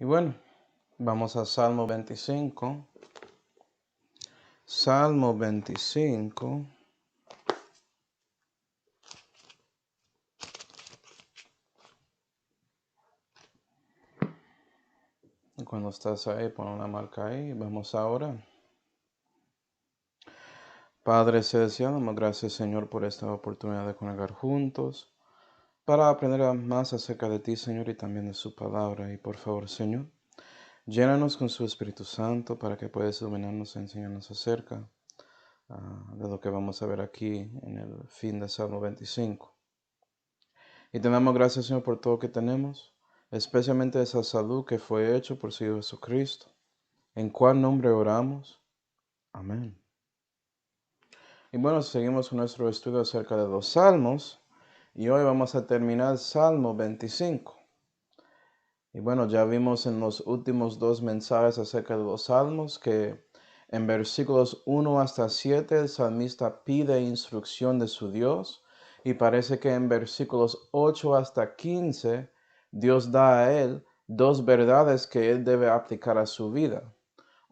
Y bueno, vamos a Salmo 25. Salmo 25. Y cuando estás ahí, pon una marca ahí. Vamos ahora. Padre celestial, damos gracias, Señor, por esta oportunidad de conectar juntos para aprender más acerca de ti, Señor, y también de su palabra. Y por favor, Señor, llénanos con su Espíritu Santo para que puedas iluminarnos e enseñarnos acerca de lo que vamos a ver aquí en el fin de Salmo 25. Y te damos gracias, Señor, por todo que tenemos, especialmente esa salud que fue hecho por su Hijo Jesucristo. ¿En cuál nombre oramos? Amén. Y bueno, seguimos con nuestro estudio acerca de los salmos. Y hoy vamos a terminar Salmo 25. Y bueno, ya vimos en los últimos dos mensajes acerca de los salmos que en versículos 1 hasta 7 el salmista pide instrucción de su Dios. Y parece que en versículos 8 hasta 15 Dios da a él dos verdades que él debe aplicar a su vida.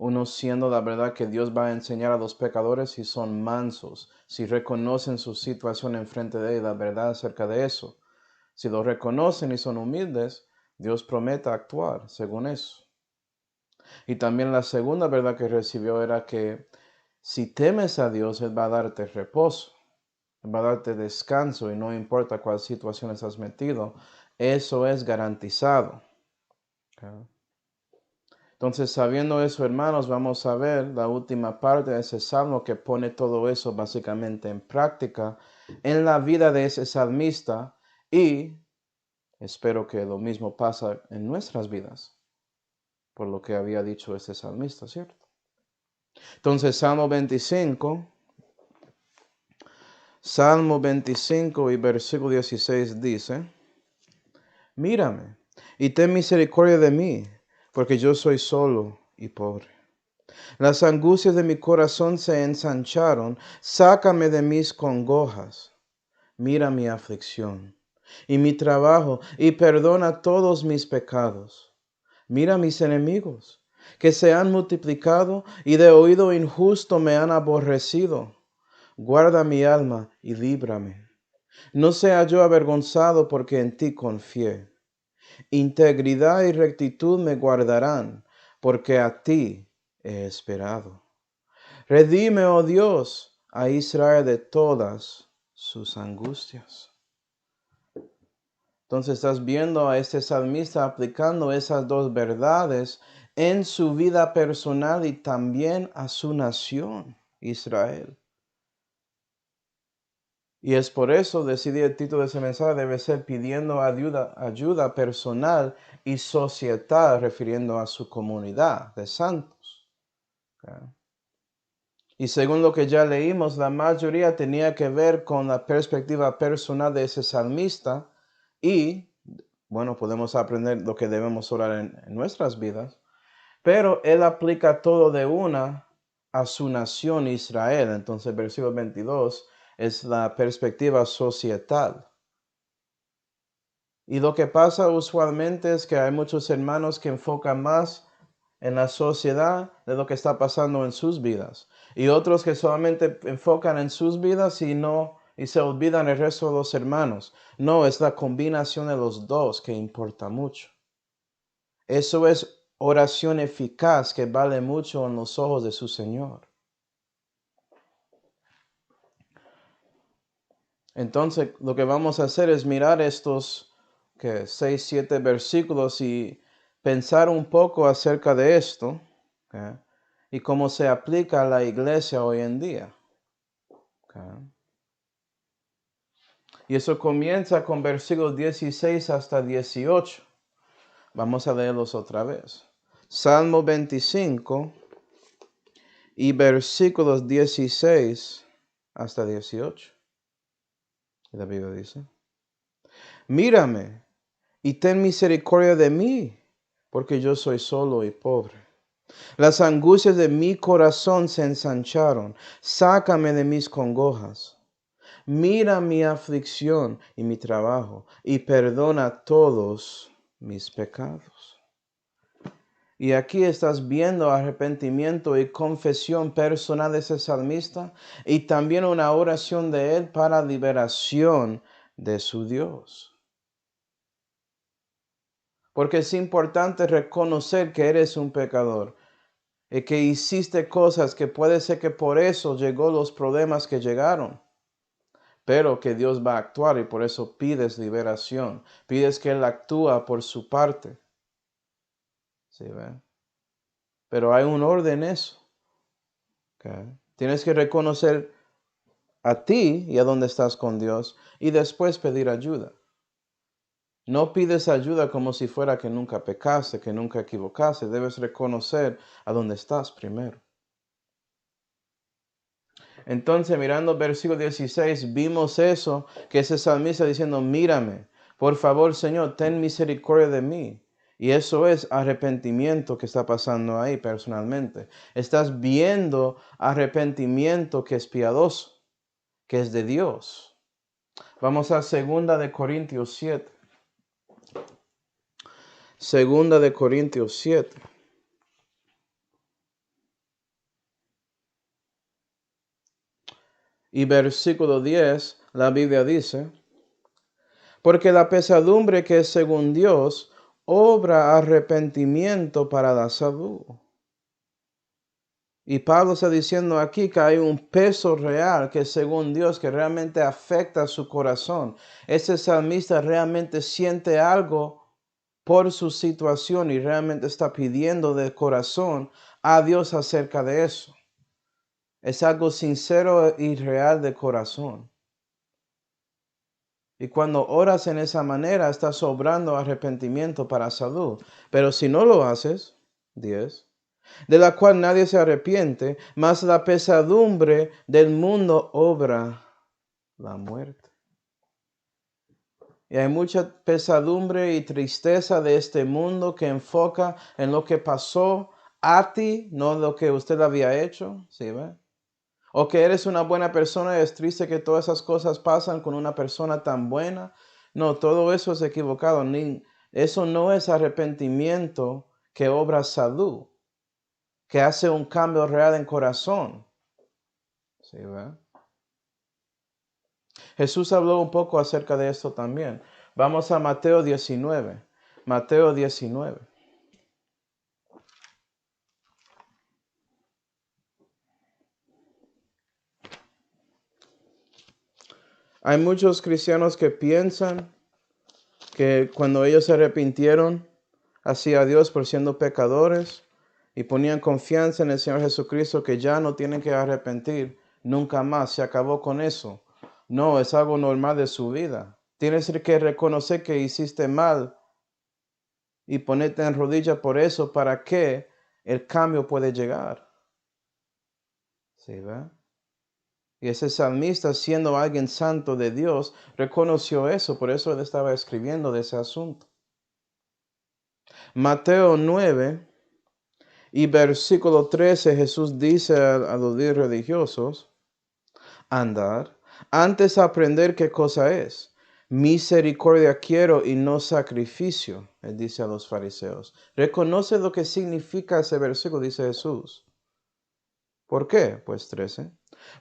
Uno siendo la verdad que Dios va a enseñar a los pecadores si son mansos, si reconocen su situación enfrente de él, la verdad acerca de eso. Si lo reconocen y son humildes, Dios promete actuar según eso. Y también la segunda verdad que recibió era que si temes a Dios, Él va a darte reposo, Él va a darte descanso y no importa cuál situación estás metido, eso es garantizado. Okay. Entonces, sabiendo eso, hermanos, vamos a ver la última parte de ese salmo que pone todo eso básicamente en práctica en la vida de ese salmista y espero que lo mismo pasa en nuestras vidas, por lo que había dicho este salmista, ¿cierto? Entonces, Salmo 25 y versículo 16 dice: Mírame y ten misericordia de mí, porque yo soy solo y pobre. Las angustias de mi corazón se ensancharon, sácame de mis congojas. Mira mi aflicción y mi trabajo y perdona todos mis pecados. Mira mis enemigos, que se han multiplicado y de oído injusto me han aborrecido. Guarda mi alma y líbrame. No sea yo avergonzado porque en ti confié. Integridad y rectitud me guardarán, porque a ti he esperado. Redime, oh Dios, a Israel de todas sus angustias. Entonces estás viendo a este salmista aplicando esas dos verdades en su vida personal y también a su nación, Israel. Y es por eso, decidí el título de ese mensaje, debe ser pidiendo ayuda personal y societal, refiriendo a su comunidad de santos. Okay. Y según lo que ya leímos, la mayoría tenía que ver con la perspectiva personal de ese salmista y, bueno, podemos aprender lo que debemos orar en nuestras vidas, pero él aplica todo de una a su nación Israel. Entonces, versículo 22 es la perspectiva societal. Y lo que pasa usualmente es que hay muchos hermanos que enfocan más en la sociedad de lo que está pasando en sus vidas. Y otros que solamente enfocan en sus vidas y se olvidan el resto de los hermanos. No, es la combinación de los dos que importa mucho. Eso es oración eficaz que vale mucho en los ojos de su Señor. Entonces, lo que vamos a hacer es mirar estos 6, 7 versículos y pensar un poco acerca de esto, ¿okay? Y cómo se aplica a la iglesia hoy en día. ¿Okay? Y eso comienza con versículos 16 hasta 18. Vamos a leerlos otra vez. Salmo 25 y versículos 16 hasta 18. Y la Biblia dice: Mírame y ten misericordia de mí, porque yo soy solo y pobre. Las angustias de mi corazón se ensancharon. Sácame de mis congojas. Mira mi aflicción y mi trabajo, y perdona todos mis pecados. Y aquí estás viendo arrepentimiento y confesión personal de ese salmista y también una oración de él para liberación de su Dios. Porque es importante reconocer que eres un pecador y que hiciste cosas que puede ser que por eso llegó los problemas que llegaron. Pero que Dios va a actuar y por eso pides liberación. Pides que Él actúa por su parte. ¿Sí ven? Pero hay un orden en eso. ¿Okay? Tienes que reconocer a ti y a dónde estás con Dios y después pedir ayuda. No pides ayuda como si fuera que nunca pecaste, que nunca equivocaste. Debes reconocer a dónde estás primero. Entonces, mirando versículo 16, vimos eso, que ese salmista diciendo, mírame, por favor, Señor, ten misericordia de mí. Y eso es arrepentimiento que está pasando ahí personalmente. Estás viendo arrepentimiento que es piadoso, que es de Dios. Vamos a 2 Corintios 7. 2 Corintios 7. Y versículo 10, la Biblia dice, porque la pesadumbre que es según Dios obra arrepentimiento para la salud. Y Pablo está diciendo aquí que hay un peso real que según Dios que realmente afecta a su corazón. Ese salmista realmente siente algo por su situación y realmente está pidiendo de corazón a Dios acerca de eso. Es algo sincero y real de corazón. Y cuando oras en esa manera, estás obrando arrepentimiento para salud. Pero si no lo haces, 10, de la cual nadie se arrepiente, mas la pesadumbre del mundo obra la muerte. Y hay mucha pesadumbre y tristeza de este mundo que enfoca en lo que pasó a ti, no lo que usted había hecho. ¿Sí ve? O que eres una buena persona y es triste que todas esas cosas pasan con una persona tan buena. No, todo eso es equivocado. Eso no es arrepentimiento que obra salud, que hace un cambio real en corazón. ¿Sí, ve? Jesús habló un poco acerca de esto también. Vamos a Mateo 19. Mateo 19. Hay muchos cristianos que piensan que cuando ellos se arrepintieron hacia Dios por siendo pecadores y ponían confianza en el Señor Jesucristo, que ya no tienen que arrepentir nunca más, se acabó con eso. No, es algo normal de su vida. Tienes que reconocer que hiciste mal y ponerte en rodillas por eso para que el cambio puede llegar. ¿Sí, ve? Y ese salmista, siendo alguien santo de Dios, reconoció eso, por eso él estaba escribiendo de ese asunto. Mateo 9 y versículo 13, Jesús dice a los líderes religiosos, andar, antes aprender qué cosa es. Misericordia quiero y no sacrificio, él dice a los fariseos. Reconoce lo que significa ese versículo, dice Jesús. ¿Por qué? Pues 13.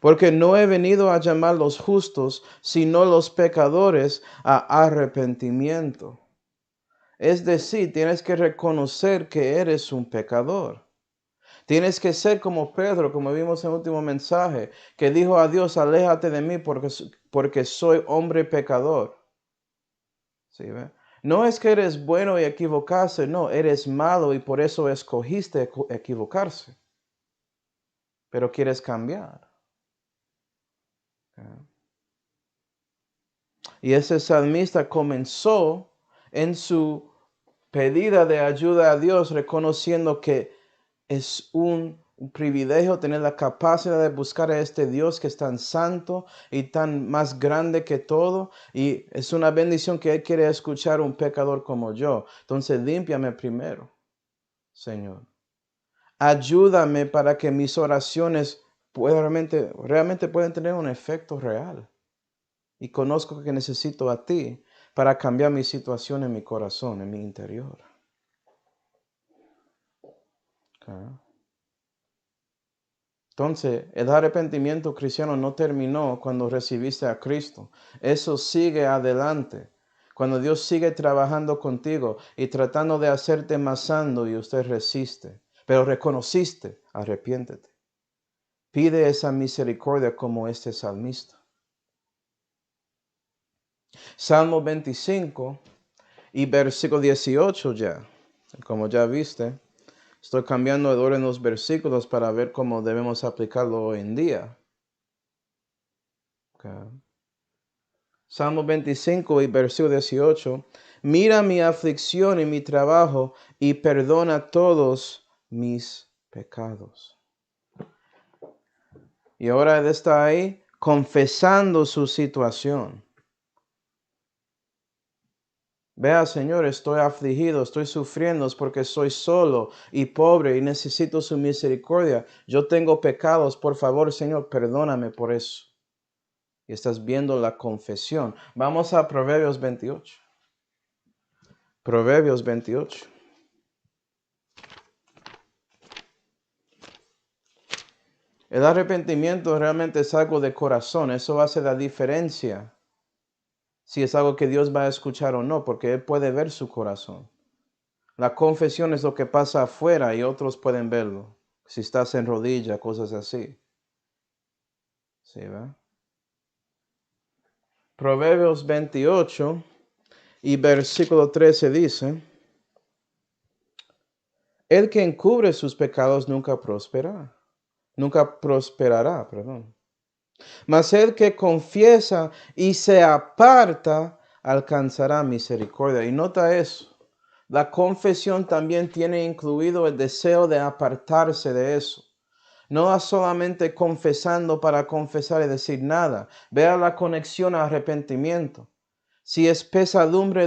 Porque no he venido a llamar los justos, sino los pecadores a arrepentimiento. Es decir, tienes que reconocer que eres un pecador. Tienes que ser como Pedro, como vimos en el último mensaje, que dijo a Dios, aléjate de mí porque soy hombre pecador. ¿Sí, ve? No es que eres bueno y equivocarse, no, eres malo y por eso escogiste equivocarse. Pero quieres cambiar. Y ese salmista comenzó en su pedida de ayuda a Dios, reconociendo que es un privilegio tener la capacidad de buscar a este Dios que es tan santo y tan más grande que todo. Y es una bendición que Él quiere escuchar a un pecador como yo. Entonces, límpiame primero, Señor. Ayúdame para que mis oraciones realmente puedan tener un efecto real. Y conozco que necesito a ti para cambiar mi situación en mi corazón, en mi interior. Okay. Entonces, el arrepentimiento cristiano no terminó cuando recibiste a Cristo. Eso sigue adelante. Cuando Dios sigue trabajando contigo y tratando de hacerte más sano y usted resiste, pero reconociste, arrepiéntete. Pide esa misericordia como este salmista. Salmo 25 y versículo 18 ya. Como ya viste, estoy cambiando el orden de los versículos para ver cómo debemos aplicarlo hoy en día. Okay. Salmo 25 y versículo 18. Mira mi aflicción y mi trabajo y perdona todos mis pecados. Y ahora él está ahí confesando su situación. Vea, Señor, estoy afligido, estoy sufriendo porque soy solo y pobre y necesito su misericordia. Yo tengo pecados, por favor, Señor, perdóname por eso. Y estás viendo la confesión. Vamos a Proverbios 28. Proverbios 28. El arrepentimiento realmente es algo de corazón. Eso hace la diferencia si es algo que Dios va a escuchar o no, porque Él puede ver su corazón. La confesión es lo que pasa afuera y otros pueden verlo. Si estás en rodilla, cosas así. ¿Sí, va? Proverbios 28 y versículo 13 dice: el que encubre sus pecados nunca prosperará. Nunca prosperará, perdón. Mas el que confiesa y se aparta alcanzará misericordia. Y nota eso. La confesión también tiene incluido el deseo de apartarse de eso. No solamente confesando para confesar y decir nada. Vea la conexión a arrepentimiento. Si es pesadumbre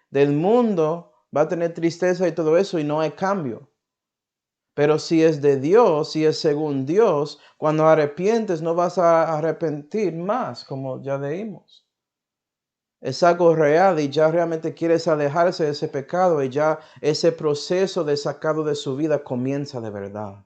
del mundo, va a tener tristeza y todo eso y no hay cambio. Pero si es de Dios, si es según Dios, cuando arrepientes no vas a arrepentir más, como ya leímos. Es algo real y ya realmente quieres alejarse de ese pecado y ya ese proceso de sacarlo de su vida comienza de verdad.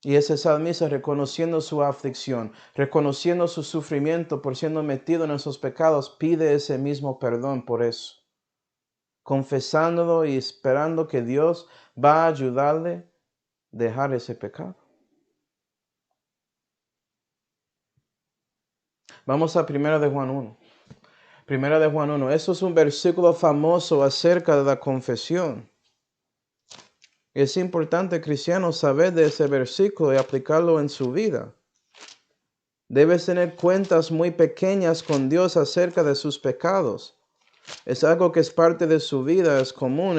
Y ese salmista reconociendo su aflicción, reconociendo su sufrimiento por siendo metido en esos pecados, pide ese mismo perdón por eso. Confesándolo y esperando que Dios va a ayudarle a dejar ese pecado. Vamos a 1 de Juan 1. 1 de Juan 1. Eso es un versículo famoso acerca de la confesión. Es importante, cristiano, saber de ese versículo y aplicarlo en su vida. Debes tener cuentas muy pequeñas con Dios acerca de sus pecados. Es algo que es parte de su vida, es común,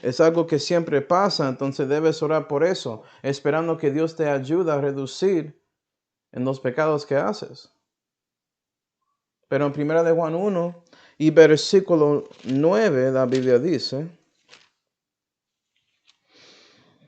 es algo que siempre pasa, entonces debes orar por eso, esperando que Dios te ayude a reducir en los pecados que haces. Pero en 1 de Juan 1 y versículo 9, la Biblia dice: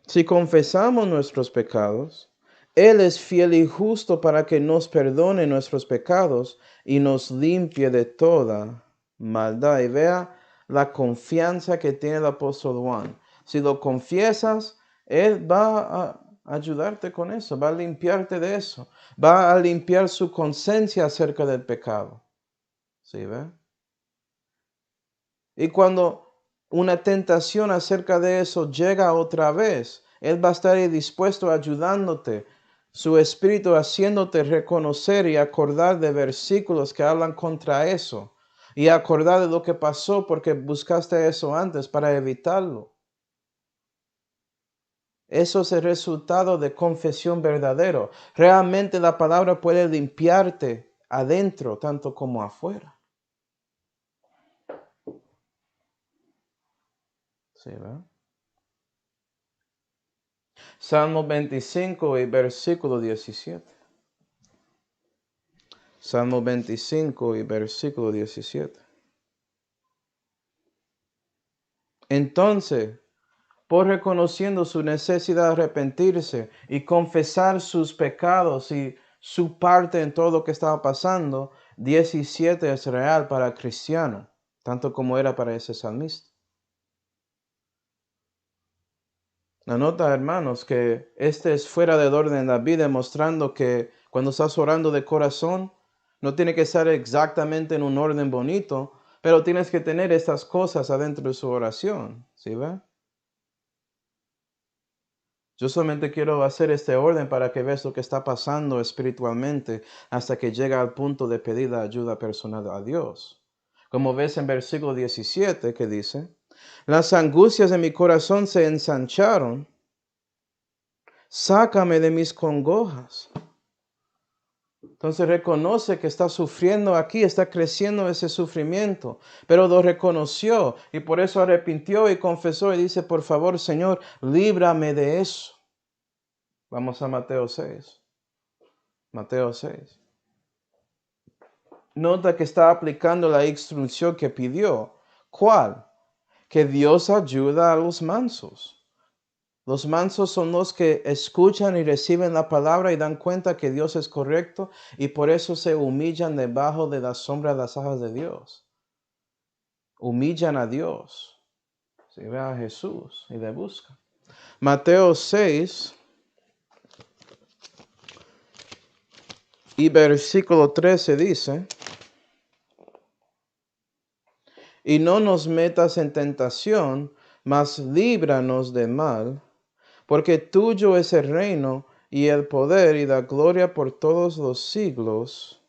si confesamos nuestros pecados, Él es fiel y justo para que nos perdone nuestros pecados y nos limpie de toda maldad. Y vea la confianza que tiene el apóstol Juan. Si lo confiesas, Él va a ayudarte con eso, va a limpiarte de eso, va a limpiar su conciencia acerca del pecado. ¿Sí ve? Y cuando una tentación acerca de eso llega otra vez, Él va a estar dispuesto ayudándote, su espíritu haciéndote reconocer y acordar de versículos que hablan contra eso. Y acordar de lo que pasó porque buscaste eso antes para evitarlo. Eso es el resultado de confesión verdadero. Realmente la palabra puede limpiarte adentro tanto como afuera. ¿Sí, verdad? Salmo 25 y versículo 17. Salmo 25 y versículo 17. Entonces, por reconociendo su necesidad de arrepentirse y confesar sus pecados y su parte en todo lo que estaba pasando, 17 es real para el cristiano, tanto como era para ese salmista. Anota, hermanos, que este es fuera del orden de la vida, mostrando que cuando estás orando de corazón, no tiene que ser exactamente en un orden bonito, pero tienes que tener estas cosas adentro de su oración. ¿Sí ve? Yo solamente quiero hacer este orden para que veas lo que está pasando espiritualmente hasta que llega al punto de pedir la ayuda personal a Dios. Como ves en versículo 17 que dice, las angustias de mi corazón se ensancharon, sácame de mis congojas. Entonces reconoce que está sufriendo aquí, está creciendo ese sufrimiento, pero lo reconoció y por eso arrepintió y confesó y dice, por favor, Señor, líbrame de eso. Vamos a Mateo 6. Mateo 6. Nota que está aplicando la instrucción que pidió. ¿Cuál? Que Dios ayuda a los mansos. Los mansos son los que escuchan y reciben la palabra y dan cuenta que Dios es correcto y por eso se humillan debajo de la sombra de las alas de Dios. Humillan a Dios. Si ve a Jesús y le buscan. Mateo 6 y versículo 13 dice, y no nos metas en tentación, mas líbranos del mal, porque tuyo es el reino y el poder y la gloria por todos los siglos.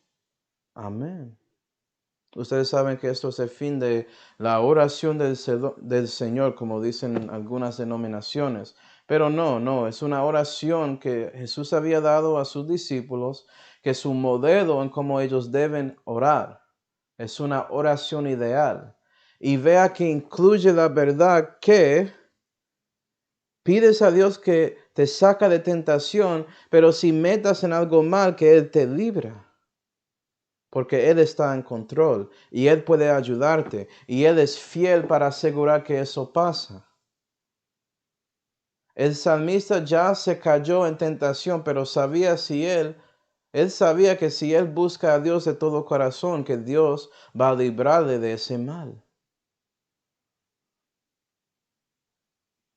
Amén. Ustedes saben que esto es el fin de la oración del Señor, como dicen algunas denominaciones. Pero no, es una oración que Jesús había dado a sus discípulos, que es un modelo en cómo ellos deben orar. Es una oración ideal. Y vea que incluye la verdad que pides a Dios que te saca de tentación, pero si metas en algo mal, que Él te libra. Porque Él está en control y Él puede ayudarte y Él es fiel para asegurar que eso pasa. El salmista ya se cayó en tentación, pero él sabía que si él busca a Dios de todo corazón, que Dios va a librarle de ese mal.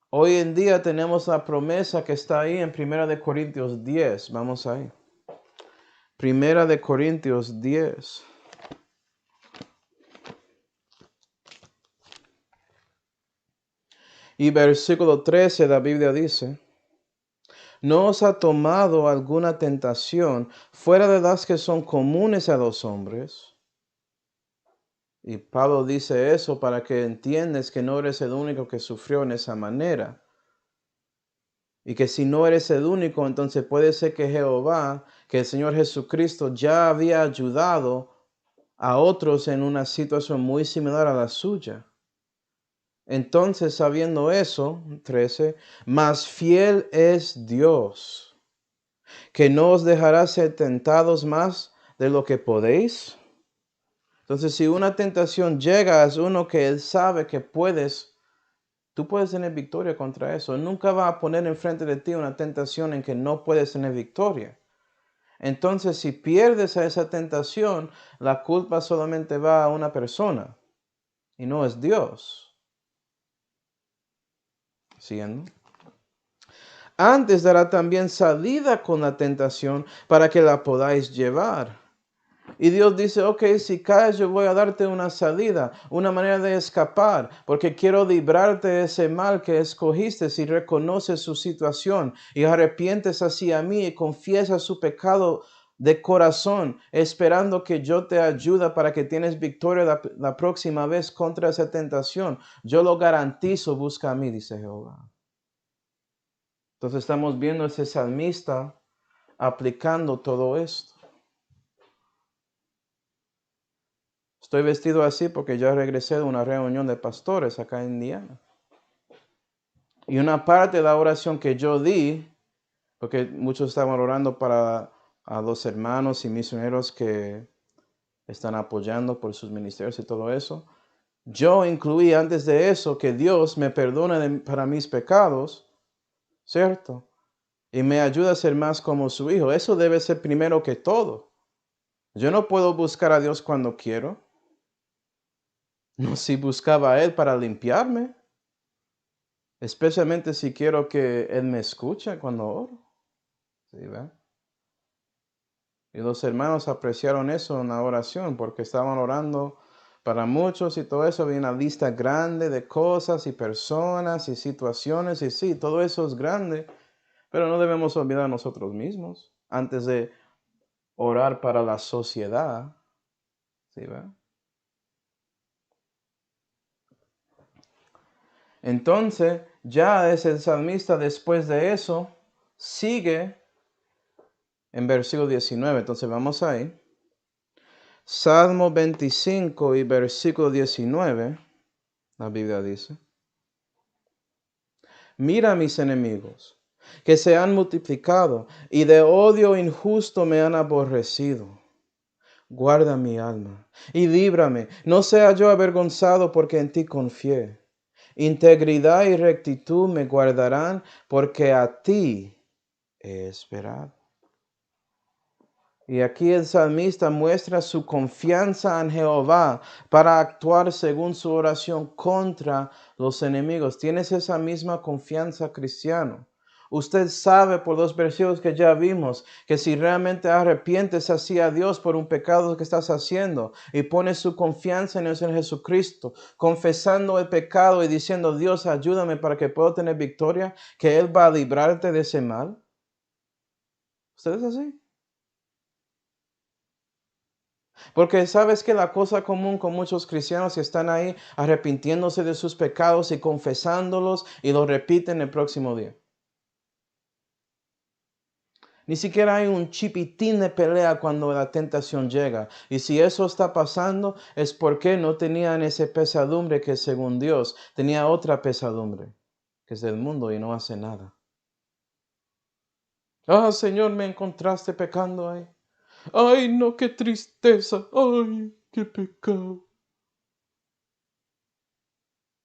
Hoy en día tenemos la promesa que está ahí en 1 Corintios 10. Vamos ahí. 1 Corintios 10. Y versículo 13, la Biblia dice, ¿no os ha tomado alguna tentación fuera de las que son comunes a los hombres? Y Pablo dice eso para que entiendas que no eres el único que sufrió en esa manera. Y que si no eres el único, entonces puede ser que Jehová, que el Señor Jesucristo ya había ayudado a otros en una situación muy similar a la suya. Entonces, sabiendo eso, 13, más fiel es Dios, que no os dejará ser tentados más de lo que podéis. Entonces, si una tentación llega, es uno que Él sabe que tú puedes tener victoria contra eso. Él nunca va a poner enfrente de ti una tentación en que no puedes tener victoria. Entonces, si pierdes a esa tentación, la culpa solamente va a una persona y no es Dios. ¿Siguiendo? Antes dará también salida con la tentación para que la podáis llevar. Y Dios dice, ok, si caes yo voy a darte una salida, una manera de escapar, porque quiero librarte de ese mal que escogiste si reconoces su situación y arrepientes hacia mí y confiesas su pecado de corazón, esperando que yo te ayude para que tienes victoria la próxima vez contra esa tentación. Yo lo garantizo, busca a mí, dice Jehová. Entonces estamos viendo a ese salmista aplicando todo esto. Estoy vestido así porque ya regresé de una reunión de pastores acá en Indiana. Y una parte de la oración que yo di, porque muchos estaban orando para a los hermanos y misioneros que están apoyando por sus ministerios y todo eso. Yo incluí antes de eso que Dios me perdone para mis pecados, ¿cierto? Y me ayuda a ser más como su hijo. Eso debe ser primero que todo. Yo no puedo buscar a Dios cuando quiero. No, si buscaba a Él para limpiarme. Especialmente si quiero que Él me escuche cuando oro. ¿Sí, ve? Y los hermanos apreciaron eso en la oración porque estaban orando para muchos y todo eso. Había una lista grande de cosas y personas y situaciones y sí, todo eso es grande, pero no debemos olvidar a nosotros mismos antes de orar para la sociedad. ¿Sí, ve? Entonces, ya es el salmista después de eso, sigue en versículo 19. Entonces vamos ahí. Salmo 25 y versículo 19, la Biblia dice: Mira a mis enemigos, que se han multiplicado, y de odio injusto me han aborrecido. Guarda mi alma, y líbrame, no sea yo avergonzado, porque en ti confié. Integridad y rectitud me guardarán, porque a ti he esperado. Y aquí el salmista muestra su confianza en Jehová para actuar según su oración contra los enemigos. ¿Tienes esa misma confianza, cristiano? Usted sabe por los versículos que ya vimos que si realmente arrepientes así a Dios por un pecado que estás haciendo y pones su confianza en el Señor Jesucristo, confesando el pecado y diciendo: Dios, ayúdame para que pueda tener victoria, que Él va a librarte de ese mal. ¿Usted es así? Porque sabes que la cosa común con muchos cristianos que están ahí arrepintiéndose de sus pecados y confesándolos y lo repiten el próximo día. Ni siquiera hay un chipitín de pelea cuando la tentación llega. Y si eso está pasando es porque no tenían ese pesadumbre que según Dios tenía otra pesadumbre, que es del mundo y no hace nada. Ah, Señor, me encontraste pecando ahí. Ay, no, qué tristeza. Ay, qué pecado.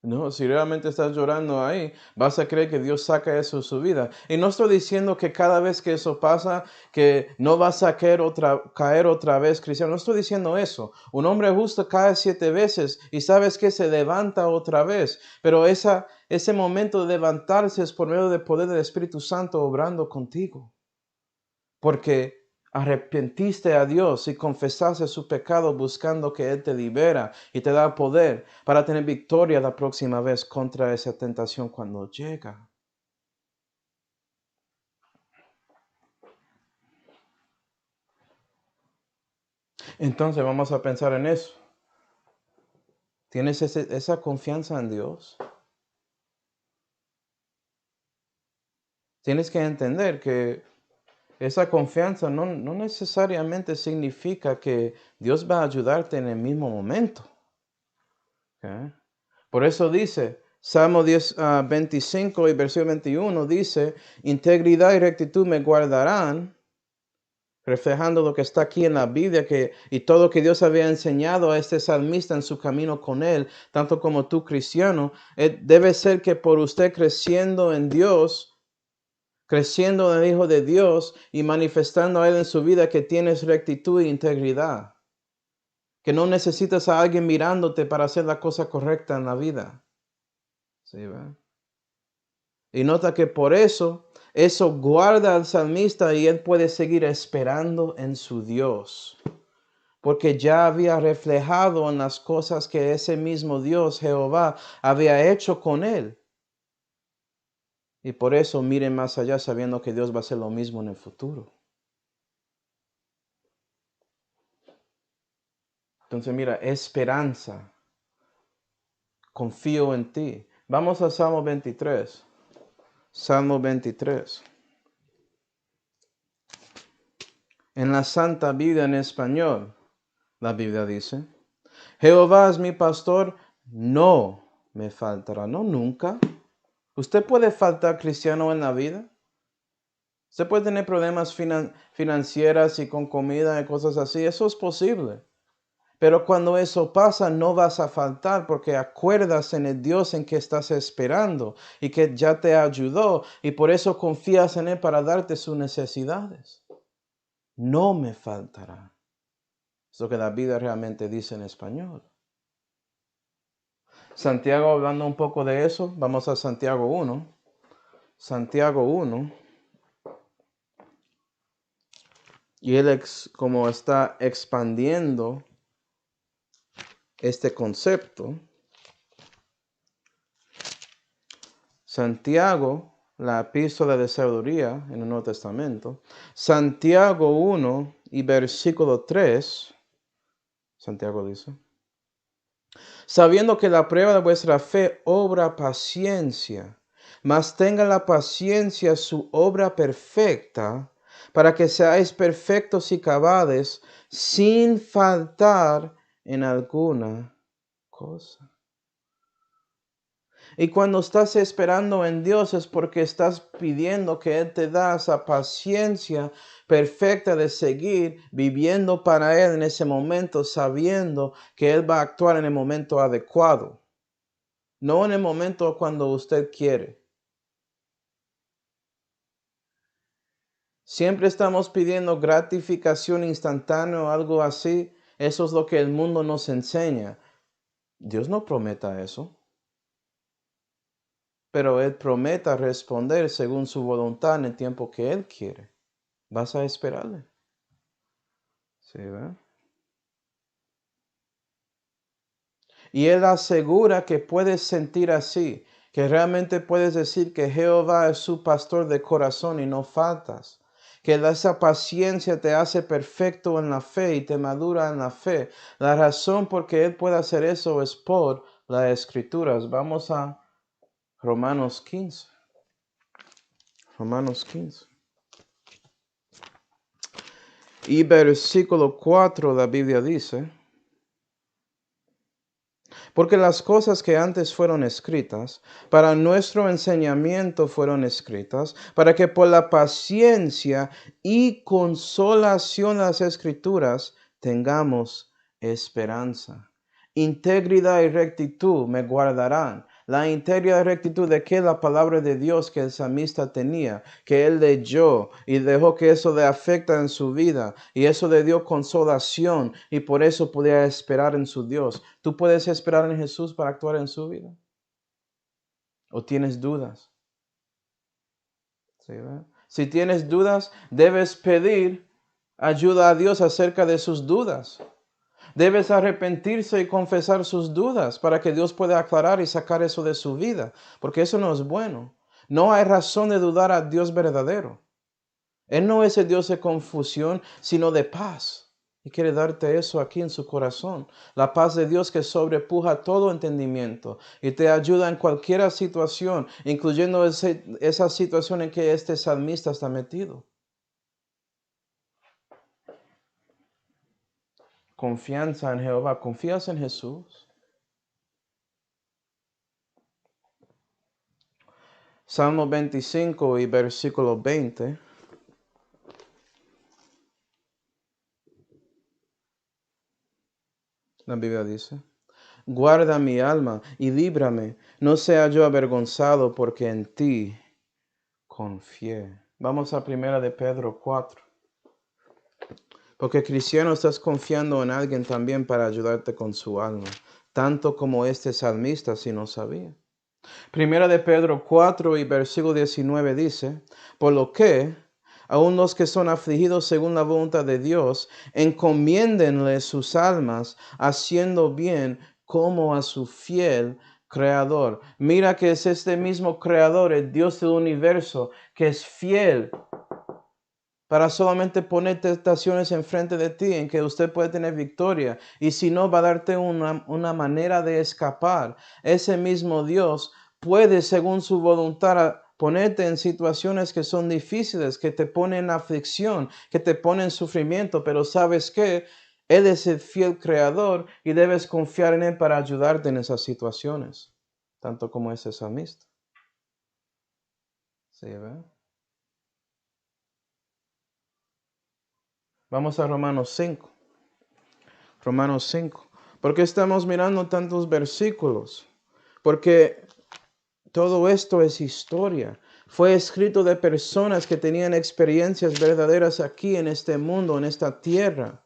No, si realmente estás llorando ahí, vas a creer que Dios saca eso de su vida. Y no estoy diciendo que cada vez que eso pasa, que no vas a caer otra vez, cristiano. No estoy diciendo eso. Un hombre justo cae 7 veces y sabes que se levanta otra vez. Pero ese momento de levantarse es por medio del poder del Espíritu Santo obrando contigo. Porque arrepentiste a Dios y confesaste su pecado buscando que Él te libera y te da poder para tener victoria la próxima vez contra esa tentación cuando llega. Entonces vamos a pensar en eso. ¿Tienes esa confianza en Dios? Tienes que entender que esa confianza no necesariamente significa que Dios va a ayudarte en el mismo momento. ¿Ok? Por eso dice, Salmo 25 y versículo 21 dice: Integridad y rectitud me guardarán, reflejando lo que está aquí en la Biblia y todo lo que Dios había enseñado a este salmista en su camino con él, tanto como tú, cristiano. Debe ser que por usted creciendo en Dios, creciendo en el Hijo de Dios y manifestando a Él en su vida, que tienes rectitud e integridad, que no necesitas a alguien mirándote para hacer la cosa correcta en la vida. ¿Sí, va? Y nota que por eso guarda al salmista y él puede seguir esperando en su Dios. Porque ya había reflejado en las cosas que ese mismo Dios, Jehová, había hecho con él. Y por eso miren más allá sabiendo que Dios va a hacer lo mismo en el futuro. Entonces mira, esperanza. Confío en ti. Vamos a Salmo 23. Salmo 23. En la Santa Biblia en español, la Biblia dice: Jehová es mi pastor, no me faltará. No, nunca. Usted puede faltar, cristiano, en la vida. Usted puede tener problemas financieros y con comida y cosas así. Eso es posible. Pero cuando eso pasa, no vas a faltar porque acuerdas en el Dios en que estás esperando y que ya te ayudó y por eso confías en Él para darte sus necesidades. No me faltará. Es lo que la Biblia realmente dice en español. Santiago, hablando un poco de eso, vamos a Santiago 1. Santiago 1. Y él como está expandiendo este concepto. Santiago, la epístola de sabiduría en el Nuevo Testamento. Santiago 1 y versículo 3. Santiago dice: sabiendo que la prueba de vuestra fe obra paciencia, mas tenga la paciencia su obra perfecta, para que seáis perfectos y cabales, sin faltar en alguna cosa. Y cuando estás esperando en Dios es porque estás pidiendo que Él te da esa paciencia perfecta de seguir viviendo para Él en ese momento, sabiendo que Él va a actuar en el momento adecuado, no en el momento cuando usted quiere. Siempre estamos pidiendo gratificación instantánea o algo así. Eso es lo que el mundo nos enseña. Dios no prometa eso. Pero Él promete responder según su voluntad en el tiempo que Él quiere. Vas a esperarle. ¿Sí, verdad? Y Él asegura que puedes sentir así, que realmente puedes decir que Jehová es su pastor de corazón y no faltas. Que esa paciencia te hace perfecto en la fe y te madura en la fe. La razón por que Él puede hacer eso es por las Escrituras. Vamos a Romanos 15. Romanos 15. Y versículo 4 la Biblia dice: porque las cosas que antes fueron escritas, para nuestro enseñamiento fueron escritas, para que por la paciencia y consolación de las Escrituras tengamos esperanza. Integridad y rectitud me guardarán. La integridad y rectitud de que la palabra de Dios que el salmista tenía, que él leyó y dejó que eso le afecta en su vida y eso le dio consolación y por eso podía esperar en su Dios. ¿Tú puedes esperar en Jesús para actuar en su vida? ¿O tienes dudas? ¿Sí, verdad? Si tienes dudas, debes pedir ayuda a Dios acerca de sus dudas. Debes arrepentirse y confesar sus dudas para que Dios pueda aclarar y sacar eso de su vida, porque eso no es bueno. No hay razón de dudar a Dios verdadero. Él no es el Dios de confusión, sino de paz. Y quiere darte eso aquí en su corazón. La paz de Dios que sobrepuja todo entendimiento y te ayuda en cualquier situación, incluyendo esa situación en que este salmista está metido. Confianza en Jehová. ¿Confías en Jesús? Salmo 25 y versículo 20. La Biblia dice: guarda mi alma y líbrame, no sea yo avergonzado, porque en ti confié. Vamos a 1 de Pedro 4. Porque cristiano, estás confiando en alguien también para ayudarte con su alma, tanto como este salmista si no sabía. 1 de Pedro 4 y versículo 19 dice: por lo que aun los que son afligidos según la voluntad de Dios, encomiéndenle sus almas, haciendo bien como a su fiel Creador. Mira que es este mismo Creador, el Dios del universo, que es fiel para solamente poner tentaciones enfrente de ti en que usted puede tener victoria. Y si no, va a darte una manera de escapar. Ese mismo Dios puede, según su voluntad, ponerte en situaciones que son difíciles, que te ponen en aflicción, que te ponen en sufrimiento. Pero ¿sabes qué? Él es el fiel creador y debes confiar en Él para ayudarte en esas situaciones, tanto como ese salmista. ¿Sí, verdad? Vamos a Romanos 5. Romanos 5. ¿Por qué estamos mirando tantos versículos? Porque todo esto es historia. Fue escrito de personas que tenían experiencias verdaderas aquí en este mundo, en esta tierra.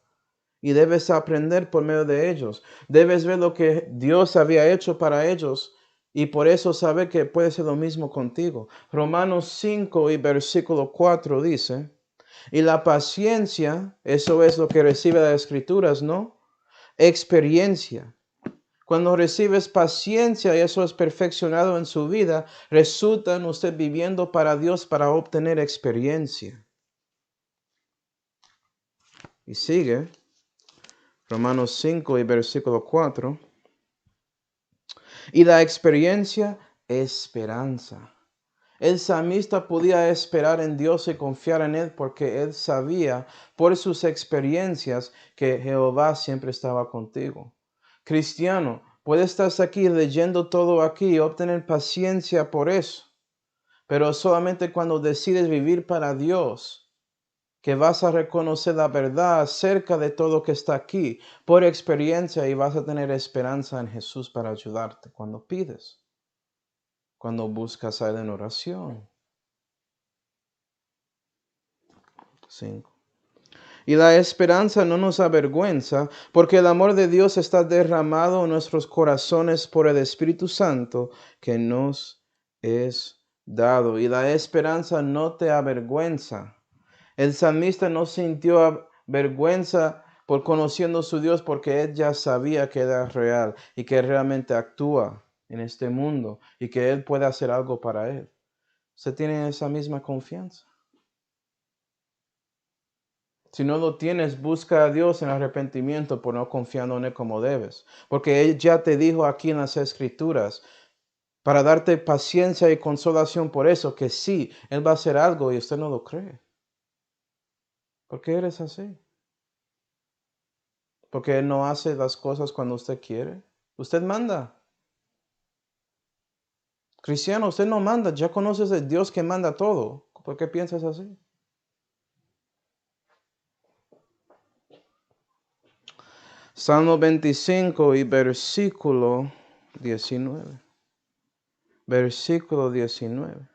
y debes aprender por medio de ellos. Debes ver lo que Dios había hecho para ellos y por eso saber que puede ser lo mismo contigo. Romanos 5 y versículo 4 dice, y la paciencia, eso es lo que recibe las escrituras, ¿no? Experiencia. Cuando recibes paciencia y eso es perfeccionado en su vida, resulta en usted viviendo para Dios para obtener experiencia. Y sigue, Romanos 5 y versículo 4. Y la experiencia, esperanza. El salmista podía esperar en Dios y confiar en Él porque él sabía por sus experiencias que Jehová siempre estaba contigo. Cristiano, puedes estar aquí leyendo todo aquí y obtener paciencia por eso, pero solamente cuando decides vivir para Dios, que vas a reconocer la verdad acerca de todo que está aquí por experiencia y vas a tener esperanza en Jesús para ayudarte cuando pides, cuando buscas a Él en oración. 5. Y la esperanza no nos avergüenza, porque el amor de Dios está derramado en nuestros corazones por el Espíritu Santo que nos es dado. Y la esperanza no te avergüenza. El salmista no sintió vergüenza por conociendo a su Dios porque él ya sabía que era real y que realmente actúa en este mundo y que él puede hacer algo para él. ¿Usted tiene esa misma confianza? Si no lo tienes, busca a Dios en arrepentimiento por no confiar en Él como debes. Porque Él ya te dijo aquí en las Escrituras, para darte paciencia y consolación por eso, que sí, Él va a hacer algo y usted no lo cree. ¿Por qué eres así? Porque Él no hace las cosas cuando usted quiere. Usted manda. Cristiano, usted no manda. Ya conoces el Dios que manda todo. ¿Por qué piensas así? Salmo 25 y versículo 19. Versículo 19.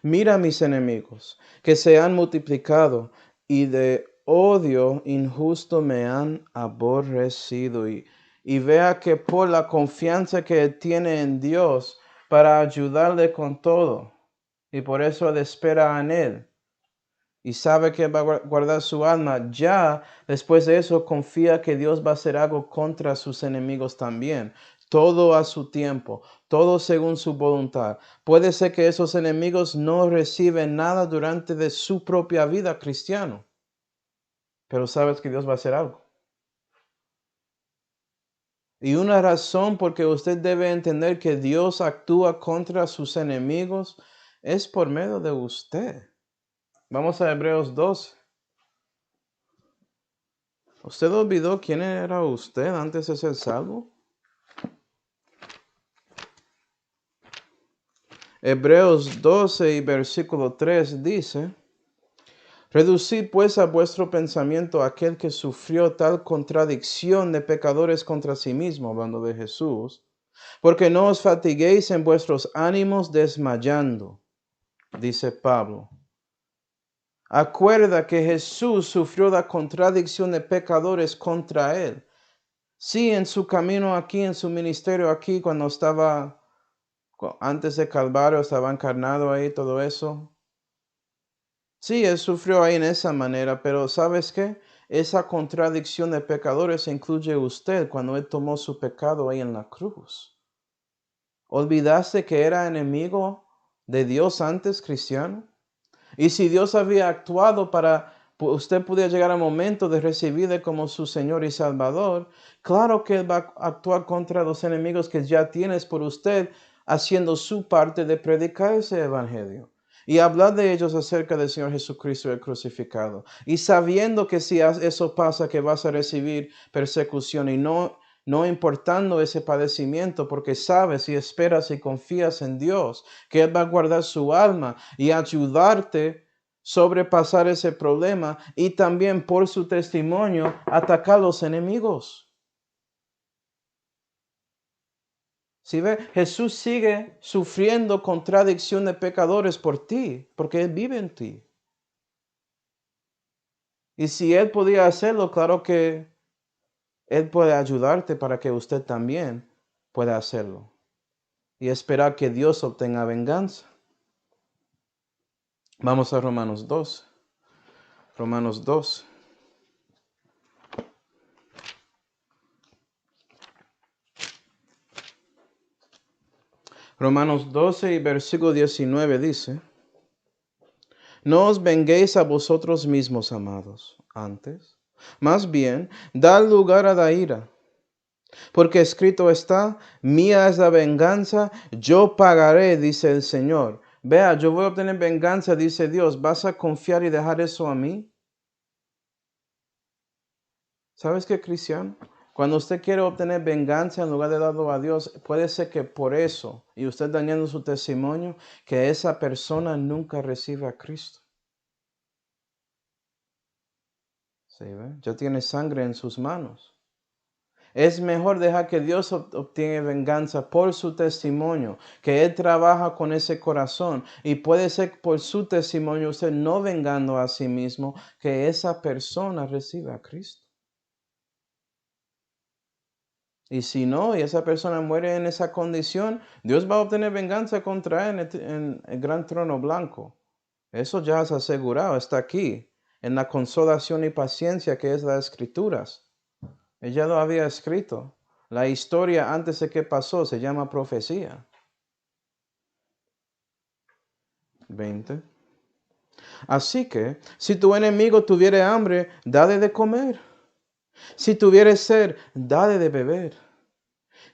Mira a mis enemigos, que se han multiplicado y de odio injusto me han aborrecido. Y vea que por la confianza que él tiene en Dios para ayudarle con todo, y por eso él espera en él. Y sabe que va a guardar su alma. Ya después de eso confía que Dios va a hacer algo contra sus enemigos también. Todo a su tiempo, todo según su voluntad. Puede ser que esos enemigos no reciben nada durante de su propia vida cristiano, pero sabes que Dios va a hacer algo. Y una razón por que usted debe entender que Dios actúa contra sus enemigos es por medio de usted. Vamos a Hebreos 12. ¿Usted olvidó quién era usted antes de ser salvo? Hebreos 12 y versículo 3 dice, reducid pues a vuestro pensamiento aquel que sufrió tal contradicción de pecadores contra sí mismo, hablando de Jesús, porque no os fatiguéis en vuestros ánimos desmayando, dice Pablo. Acuerda que Jesús sufrió la contradicción de pecadores contra él. Sí, en su camino aquí, en su ministerio aquí, cuando estaba, antes de Calvario, estaba encarnado ahí, todo eso. Sí, él sufrió ahí en esa manera, pero ¿sabes qué? Esa contradicción de pecadores incluye usted cuando él tomó su pecado ahí en la cruz. ¿Olvidaste que era enemigo de Dios antes, cristiano? Y si Dios había actuado para usted pudiera llegar al momento de recibirle como su Señor y Salvador, claro que Él va a actuar contra los enemigos que ya tienes por usted, haciendo su parte de predicar ese evangelio y hablar de ellos acerca del Señor Jesucristo el crucificado. Y sabiendo que si eso pasa, que vas a recibir persecución y no importando ese padecimiento, porque sabes y esperas y confías en Dios, que Él va a guardar su alma y ayudarte sobrepasar ese problema y también por su testimonio atacar a los enemigos. Si ve, Jesús sigue sufriendo contradicción de pecadores por ti, porque Él vive en ti. Y si Él podía hacerlo, claro que Él puede ayudarte para que usted también pueda hacerlo. Y esperar que Dios obtenga venganza. Vamos a Romanos 2. Romanos 2. Romanos 12 y versículo 19 dice: No os venguéis a vosotros mismos, amados, antes. Más bien, dad lugar a la ira. Porque escrito está: mía es la venganza, yo pagaré, dice el Señor. Vea, yo voy a obtener venganza, dice Dios. ¿Vas a confiar y dejar eso a mí? ¿Sabes qué, cristiano? Cuando usted quiere obtener venganza en lugar de darlo a Dios, puede ser que por eso, y usted dañando su testimonio, que esa persona nunca reciba a Cristo. ¿Sí, ve? Ya tiene sangre en sus manos. Es mejor dejar que Dios obtenga venganza por su testimonio, que Él trabaja con ese corazón. Y puede ser por su testimonio, usted no vengando a sí mismo, que esa persona reciba a Cristo. Y si no, y esa persona muere en esa condición, Dios va a obtener venganza contra él en el gran trono blanco. Eso ya es asegurado, está aquí, en la consolación y paciencia que es las Escrituras. Ella lo había escrito. La historia antes de que pasó se llama profecía. 20. Así que, si tu enemigo tuviere hambre, dale de comer. Si tuviere sed, dale de beber.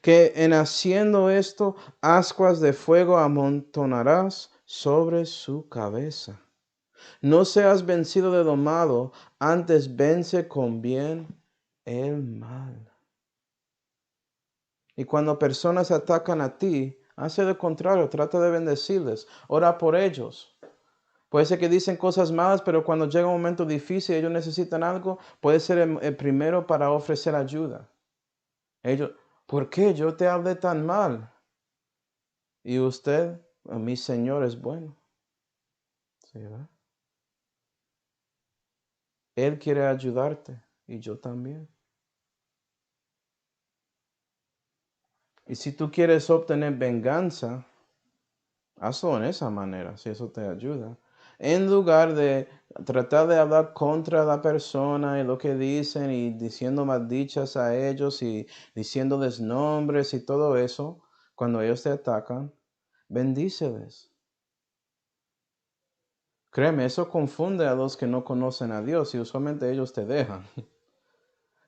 Que en haciendo esto, ascuas de fuego amontonarás sobre su cabeza. No seas vencido de lo malo, antes vence con bien el mal. Y cuando personas atacan a ti, hace lo contrario, trata de bendecirles, ora por ellos. Puede ser que dicen cosas malas, pero cuando llega un momento difícil y ellos necesitan algo, puede ser el primero para ofrecer ayuda. Ellos, ¿por qué yo te hablé tan mal? Y usted, mi Señor, es bueno. ¿Sí, verdad? Él quiere ayudarte y yo también. Y si tú quieres obtener venganza, hazlo en esa manera, si eso te ayuda. En lugar de tratar de hablar contra la persona y lo que dicen y diciendo maldichas a ellos y diciéndoles nombres y todo eso, cuando ellos te atacan, bendíceles. Créeme, eso confunde a los que no conocen a Dios y usualmente ellos te dejan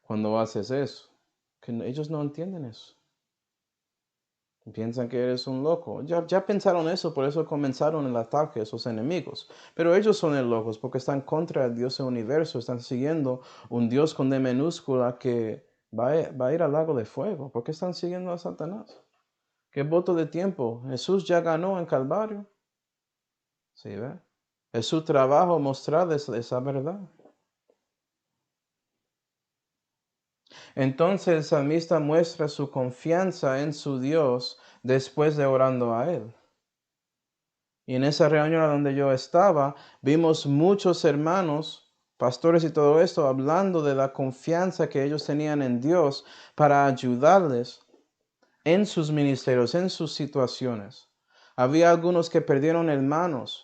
cuando haces eso. Que ellos no entienden eso. Piensan que eres un loco. Ya pensaron eso, por eso comenzaron el ataque a esos enemigos. Pero ellos son el locos porque están contra el Dios del universo, están siguiendo un Dios con D minúscula que va a ir al lago de fuego. ¿Por qué están siguiendo a Satanás? ¿Qué voto de tiempo? Jesús ya ganó en Calvario. ¿Sí, ve? Es su trabajo mostrarles esa verdad. Entonces el salmista muestra su confianza en su Dios después de orando a Él. Y en esa reunión donde yo estaba, vimos muchos hermanos, pastores y todo esto, hablando de la confianza que ellos tenían en Dios para ayudarles en sus ministerios, en sus situaciones. Había algunos que perdieron hermanos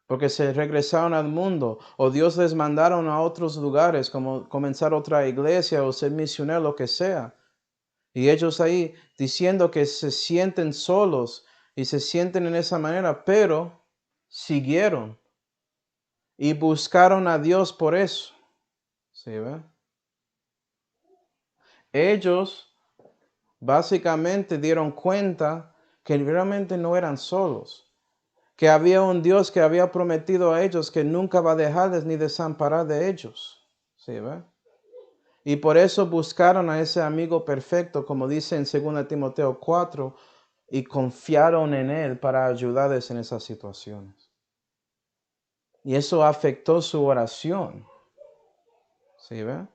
porque se regresaron al mundo o Dios les mandaron a otros lugares como comenzar otra iglesia o ser misionero, lo que sea. Y ellos ahí diciendo que se sienten solos y se sienten en esa manera, pero siguieron y buscaron a Dios por eso. ¿Sí, ve? Ellos básicamente dieron cuenta que realmente no eran solos, que había un Dios que había prometido a ellos que nunca va a dejarles ni desamparar de ellos. ¿Sí, ve? Y por eso buscaron a ese amigo perfecto, como dice en 2 Timoteo 4, y confiaron en él para ayudarles en esas situaciones. Y eso afectó su oración. ¿Sí, ve?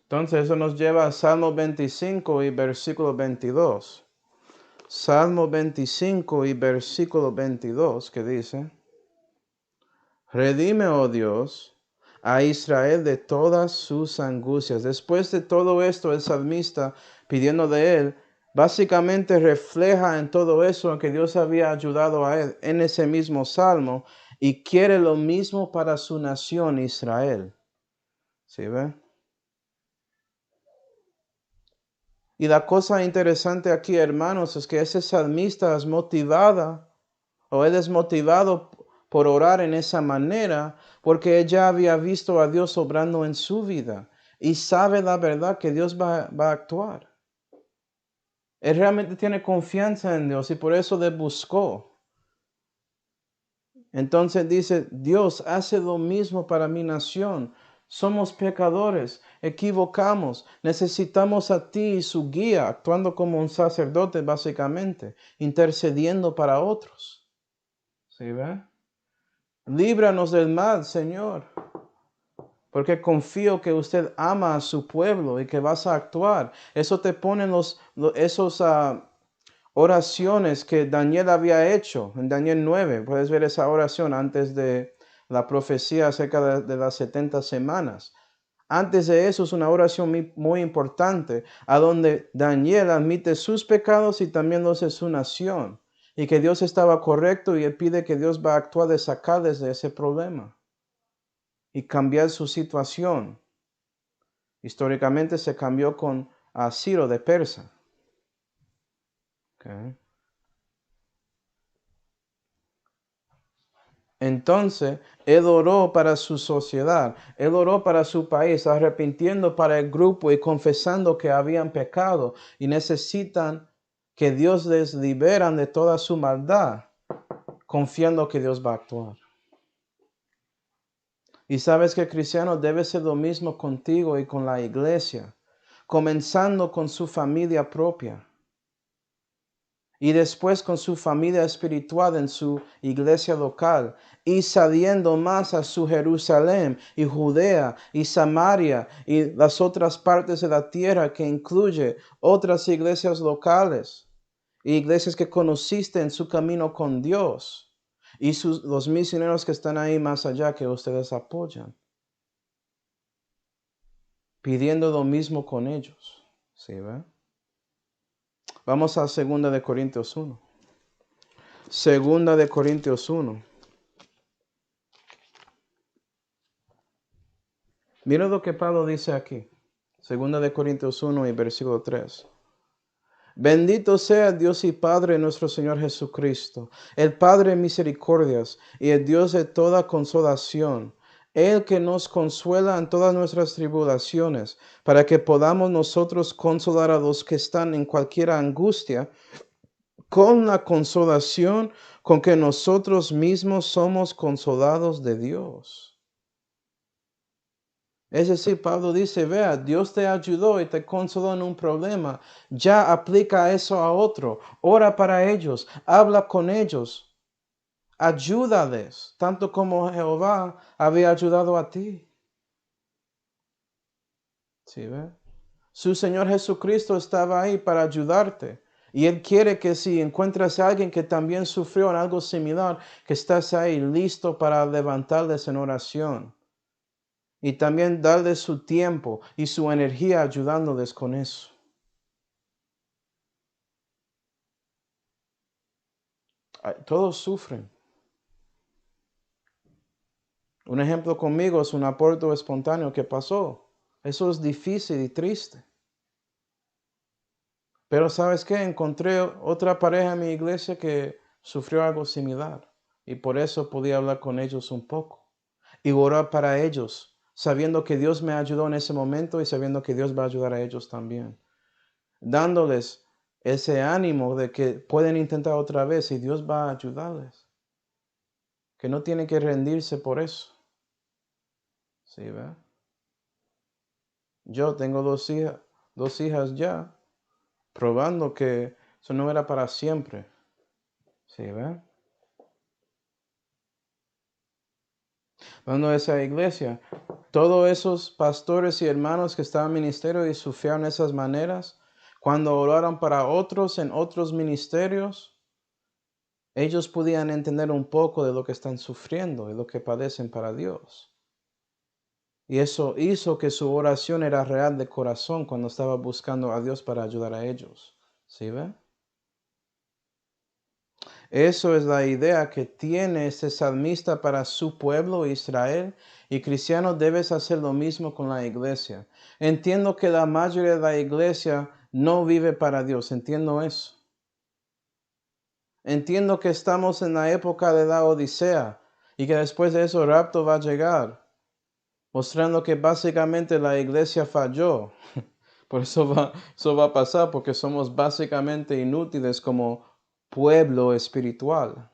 Entonces eso nos lleva a Salmo 25 y versículo 22. Salmo 25 y versículo 22, que dice: Redime, oh Dios, a Israel de todas sus angustias. Después de todo esto, el salmista, pidiendo de él, básicamente refleja en todo eso que Dios había ayudado a él en ese mismo salmo y quiere lo mismo para su nación Israel. ¿Sí ve? Y la cosa interesante aquí, hermanos, es que ese salmista es motivada, o él es motivado por orar en esa manera, porque ella había visto a Dios obrando en su vida y sabe la verdad que Dios va a actuar. Él realmente tiene confianza en Dios y por eso le buscó. Entonces dice, Dios hace lo mismo para mi nación. Somos pecadores, equivocamos, necesitamos a ti y su guía, actuando como un sacerdote básicamente, intercediendo para otros. ¿Sí ve? Líbranos del mal, Señor, porque confío que usted ama a su pueblo y que vas a actuar. Eso te pone en esos oraciones que Daniel había hecho en Daniel 9. Puedes ver esa oración antes de la profecía acerca de las 70 semanas. Antes de eso es una oración muy importante, a donde Daniel admite sus pecados y también los de su nación, y que Dios estaba correcto y él pide que Dios va a actuar de sacarles de ese problema y cambiar su situación. Históricamente se cambió con Ciro de Persa. Okay. Entonces, él oró para su sociedad, él oró para su país, arrepintiendo para el grupo y confesando que habían pecado y necesitan que Dios les liberan de toda su maldad, confiando que Dios va a actuar. Y sabes que cristiano debe ser lo mismo contigo y con la iglesia, comenzando con su familia propia. Y después con su familia espiritual en su iglesia local, y saliendo más a su Jerusalén y Judea y Samaria y las otras partes de la tierra, que incluye otras iglesias locales, iglesias que conociste en su camino con Dios, y los misioneros que están ahí más allá que ustedes apoyan, pidiendo lo mismo con ellos. ¿Sí, ve? Vamos a 2 de Corintios 1. 2 de Corintios 1. Mira lo que Pablo dice aquí. 2 de Corintios 1 y versículo 3. Bendito sea Dios y Padre de nuestro Señor Jesucristo, el Padre de misericordias y el Dios de toda consolación, el que nos consuela en todas nuestras tribulaciones, para que podamos nosotros consolar a los que están en cualquier angustia, con la consolación con que nosotros mismos somos consolados de Dios. Es decir, Pablo dice, vea, Dios te ayudó y te consoló en un problema. Ya aplica eso a otro. Ora para ellos, habla con ellos, ayúdales, tanto como Jehová había ayudado a ti. ¿Sí ve? Su Señor Jesucristo estaba ahí para ayudarte. Y Él quiere que si encuentras a alguien que también sufrió en algo similar, que estás ahí listo para levantarles en oración. Y también darles su tiempo y su energía ayudándoles con eso. Todos sufren. Un ejemplo conmigo es un aborto espontáneo que pasó. Eso es difícil y triste. Pero ¿sabes qué? Encontré otra pareja en mi iglesia que sufrió algo similar. Y por eso podía hablar con ellos un poco. Y orar para ellos, sabiendo que Dios me ayudó en ese momento y sabiendo que Dios va a ayudar a ellos también. Dándoles ese ánimo de que pueden intentar otra vez y Dios va a ayudarles. Que no tienen que rendirse por eso. ¿Sí, ve? Yo tengo dos hijas ya, probando que eso no era para siempre. ¿Sí, ve? Cuando esa iglesia, todos esos pastores y hermanos que estaban en ministerio y sufrieron esas maneras, Cuando oraron para otros en otros ministerios, ellos podían entender un poco de lo que están sufriendo y lo que padecen para Dios. Y eso hizo que su oración era real de corazón cuando estaba buscando a Dios para ayudar a ellos. ¿Sí ve? Eso es la idea que tiene este salmista para su pueblo Israel, y cristiano debes hacer lo mismo con la iglesia. Entiendo que la mayoría de la iglesia no vive para Dios, entiendo eso. Entiendo que estamos en la época de la Odisea y que después de eso el rapto va a llegar, mostrando que básicamente la iglesia falló. Por eso va a pasar, porque somos básicamente inútiles como pueblo espiritual.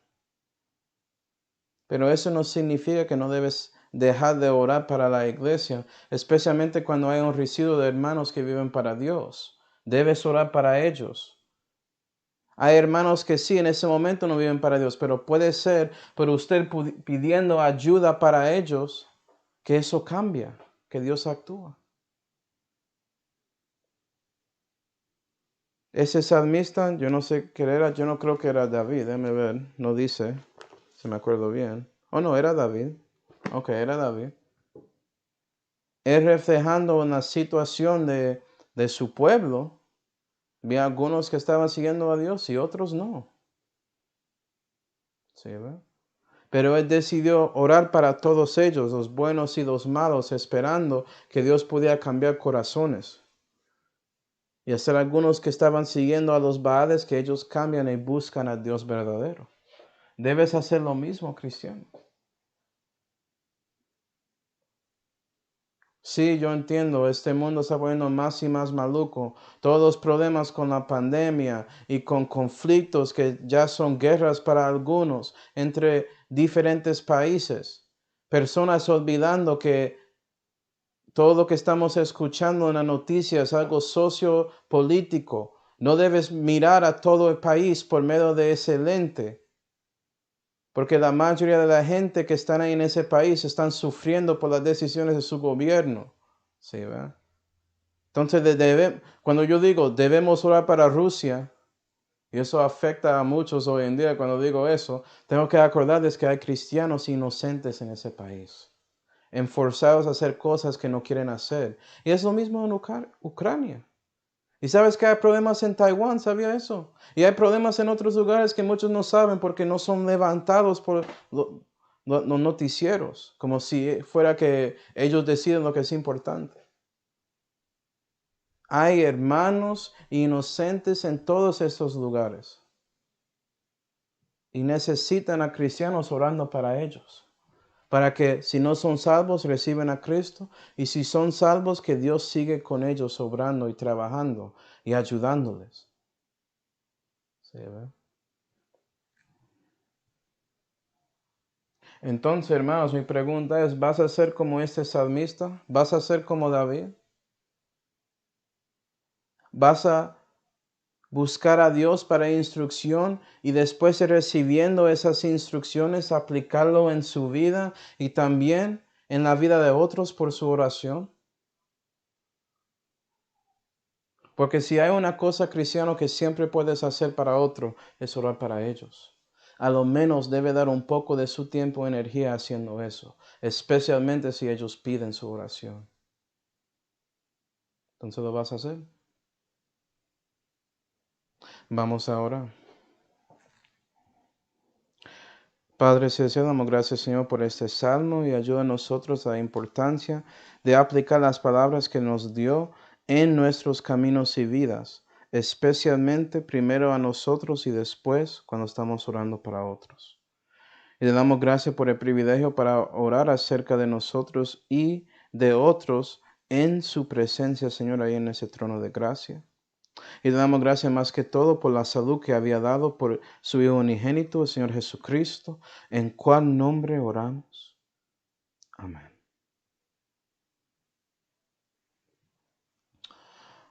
Pero eso no significa que no debes dejar de orar para la iglesia, especialmente cuando hay un residuo de hermanos que viven para Dios. Debes orar para ellos. Hay hermanos que sí, en ese momento no viven para Dios, pero puede ser por usted pidiendo ayuda para ellos que eso cambia, que Dios actúa. Ese salmista, yo no sé qué era, yo no creo que era David, déjame ver, no dice, si me acuerdo bien. Oh, no, era David. Ok, era David. Él reflejando una situación de su pueblo. Vi algunos que estaban siguiendo a Dios y otros no. ¿Sí, ve? Pero él decidió orar para todos ellos, los buenos y los malos, esperando que Dios pudiera cambiar corazones. Y hacer algunos que estaban siguiendo a los Baales, que ellos cambian y buscan a Dios verdadero. Debes hacer lo mismo, cristiano. Sí, yo entiendo, este mundo está poniendo más y más maluco. Todos los problemas con la pandemia y con conflictos que ya son guerras para algunos entre diferentes países. Personas olvidando que todo lo que estamos escuchando en la noticia es algo sociopolítico. No debes mirar a todo el país por medio de ese lente. Porque la mayoría de la gente que están ahí en ese país están sufriendo por las decisiones de su gobierno. ¿Sí, verdad? Entonces, cuando yo digo debemos orar para Rusia, y eso afecta a muchos hoy en día cuando digo eso, tengo que acordarles que hay cristianos inocentes en ese país, enforzados a hacer cosas que no quieren hacer. Y es lo mismo en Ucrania. Y sabes que hay problemas en Taiwán, ¿sabía eso? Y hay problemas en otros lugares que muchos no saben porque no son levantados por los noticieros, como si fuera que ellos deciden lo que es importante. Hay hermanos inocentes en todos estos lugares y necesitan a cristianos orando para ellos, para que si no son salvos reciben a Cristo, y si son salvos que Dios sigue con ellos obrando y trabajando y ayudándoles. ¿Sí, ve? Entonces, hermanos, mi pregunta es, ¿vas a ser como este salmista? ¿Vas a ser como David? ¿Vas a buscar a Dios para instrucción y después de recibiendo esas instrucciones aplicarlo en su vida y también en la vida de otros por su oración? Porque si hay una cosa, cristiano, que siempre puedes hacer para otro, es orar para ellos. A lo menos debe dar un poco de su tiempo y energía haciendo eso, especialmente si ellos piden su oración. Entonces, ¿lo vas a hacer? Vamos a orar. Padre Celestial, damos gracias, Señor, por este salmo, y ayuda a nosotros a la importancia de aplicar las palabras que nos dio en nuestros caminos y vidas, especialmente primero a nosotros y después cuando estamos orando para otros. Y le damos gracias por el privilegio para orar acerca de nosotros y de otros en su presencia, Señor, ahí en ese trono de gracia. Y le damos gracias más que todo por la salud que había dado por su Hijo unigénito, el Señor Jesucristo, en cual nombre oramos. Amén.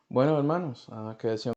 Bueno, hermanos, que el Señor